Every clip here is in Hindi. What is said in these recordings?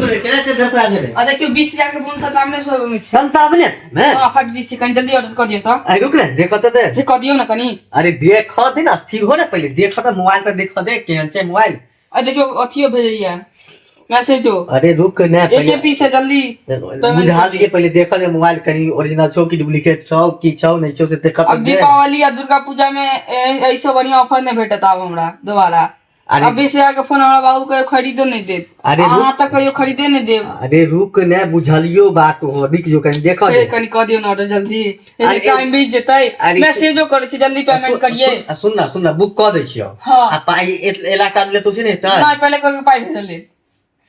रे केना ते घर पर आ रे आ देखियो 20000 के फोन सामने से में 57 में हां फट दी छी कनी जल्दी ऑर्डर कर दियो तो अरे रुक रे देखो तो दे ये कर दियो ना कनी अरे देखो दे ना स्थिर हो ना पहले देखो तो मोबाइल तो देखो दे केहन छै मोबाइल आ देखियो अथियो भेजैया मैसेज हो अरे रुक ना एक पहले पीस से जल्दी बुझा दिए पहले देखो दे मोबाइल कहीं ओरिजिनल छौ कि डुप्लीकेट छौ की छौ नहीं छौ से देखो तो अब दीपावली या दुर्गा पूजा में ऐसे बढ़िया ऑफर नहीं भेटता अब हमरा दोबारा अरे अब 20000 के फोन हमरा बाबू के खरीदो नहीं दे अरे अहां तक कहियो खरीदे नहीं दे अरे रुक ना बुझलियो बात हो दिख जो कहीं देखो दे कनी कर दियो ना ऑर्डर जल्दी टाइम बीत जतै मैसेजो करे छी जल्दी पेमेंट करिए सुन ना बुक कर दै छियो हां आ पाई एला काज ले तो से नहीं त नहीं पहले करके पाई भेज ले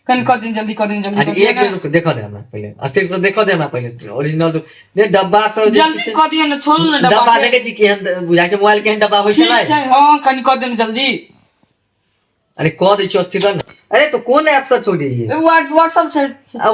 कन कर दिन जल्दी अरे एक मिनट रुक देखो दे हमरा पहले अस्थिर से देखो दे हमरा पहले ओरिजिनल तो ने डब्बा तो जल्दी कर दियो ना छोड़ ना डब्बा देखे छी केहन बुझाइ छै मोबाइल केहन डब्बा होय छलै हां कनी कर देना जल्दी अरे कह दै छियो अस्थिर न अरे तो कोन ऐप से छोड़ दिए व्हाट्सएप छै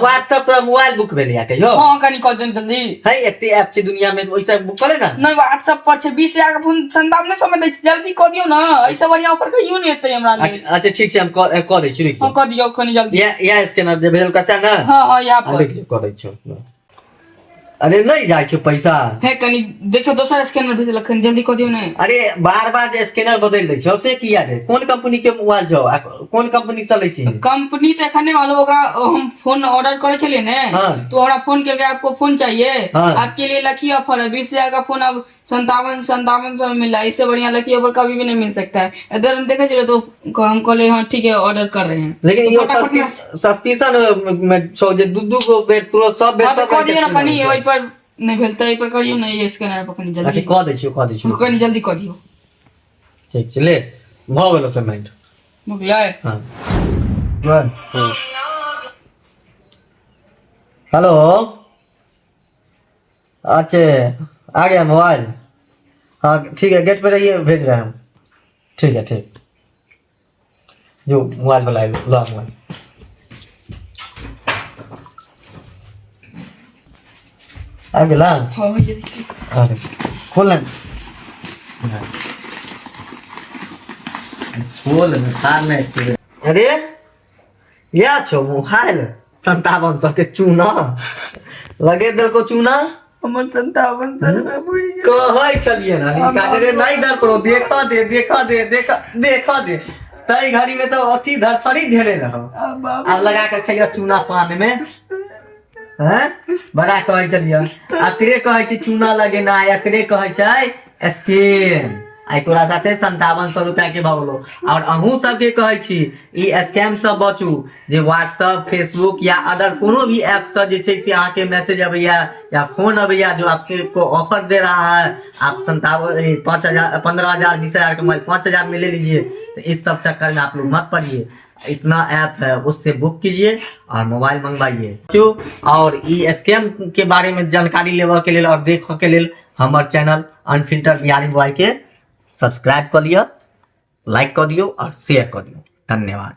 व्हाट्सएप पर मोबाइल बुक भेले या कहियो हां कनी कर देना जल्दी है एते ऐप छै दुनिया में ओइसा बुक करे ना नहीं व्हाट्सएप पर छै 20000 के फोन संदाम ने समय दै छी जल्दी कर दियो ना ऐसा बढ़िया ऑफर कहियो नहीं एतै हमरा ले अच्छा ठीक छै हम कह दै छी हां कर दियो कनी जल्दी या स्कैनर जे भेजल कचा ना हां यहाँ पर कह दै छियो अरे नहीं जाय छै पैसा है कनी देखो दोसर स्कैनर भेजल खन जल्दी कर दियो ना अरे बार जे स्कैनर बदल दै छौ से किया रे कोन कंपनी के मोबाइल छौ कोन कंपनी चलै छै कंपनी तो एखन नहीं मालूम ओकरा हम फोन ऑर्डर करे छलिए ने तो हमरा फोन के आपको फोन चाहिए आपके लिए लकी ऑफर है 20000 का फोन अब 5700 में मिला इससे बढ़िया लकी ऑफर कभी भी नहीं मिल सकता है इधर हम देखे चले तो हम कहले हां ठीक है ऑर्डर कर रहे हैं लेकिन ये सस्पेंशन में छौ जे दू को बेर तुरंत सब बेर सब कर दियो ना कनी ओइ पर नहीं भेलता ए पर करियो ना ये स्कैनर पर कनी जल्दी अच्छा कह दै छियो कनी जल्दी कर दियो ठीक छै ले भ गेलो पेमेंट हो गया हां हेलो अच्छा आ गया मोबाइल हाँ ठीक है गेट पे रहिए भेज रहे हैं हम ठीक है ठीक जो मोबाइल बुलाए लो मोबाइल आ गया हां ये देखिए अरे खोल नहीं अरे या छो मोबाइल 5700 के चूना लगे दिल को चूना हमर 5700 रुपया बुझ कहै छलिए ना निका रे नहीं दर करो देखा दे तई घड़ी में तो अथी धरफड़ी धेरे रहो अब लगा के खइया चूना पान में हैं बड़ा कहै छलिए अकरे कहै छै चूना लगे ना एकरे कहै छै स्कैम आई तोरा साथे 5700 रुपया के भगलो और अहू सबके कहै छी ई स्कैम से बचू जे व्हाट्सएप फेसबुक या अदर कोनो भी ऐप से जे छै से आके मैसेज अबैया या फोन अबैया जो आपके को ऑफर दे रहा है आप 5000 15000 20000 का मोबाइल 5000 में ले लीजिए तो इस सब चक्कर में आप लोग मत पड़िए इतना ऐप है उससे बुक कीजिए और मोबाइल मंगवाइए क्यों और ई स्कैम के बारे में जानकारी लेवा के लिए और देख के लिए हमारे चैनल अनफिल्टर बिहारी बॉय के सब्सक्राइब कर लिया लाइक कर दियो और शेयर कर दियो धन्यवाद।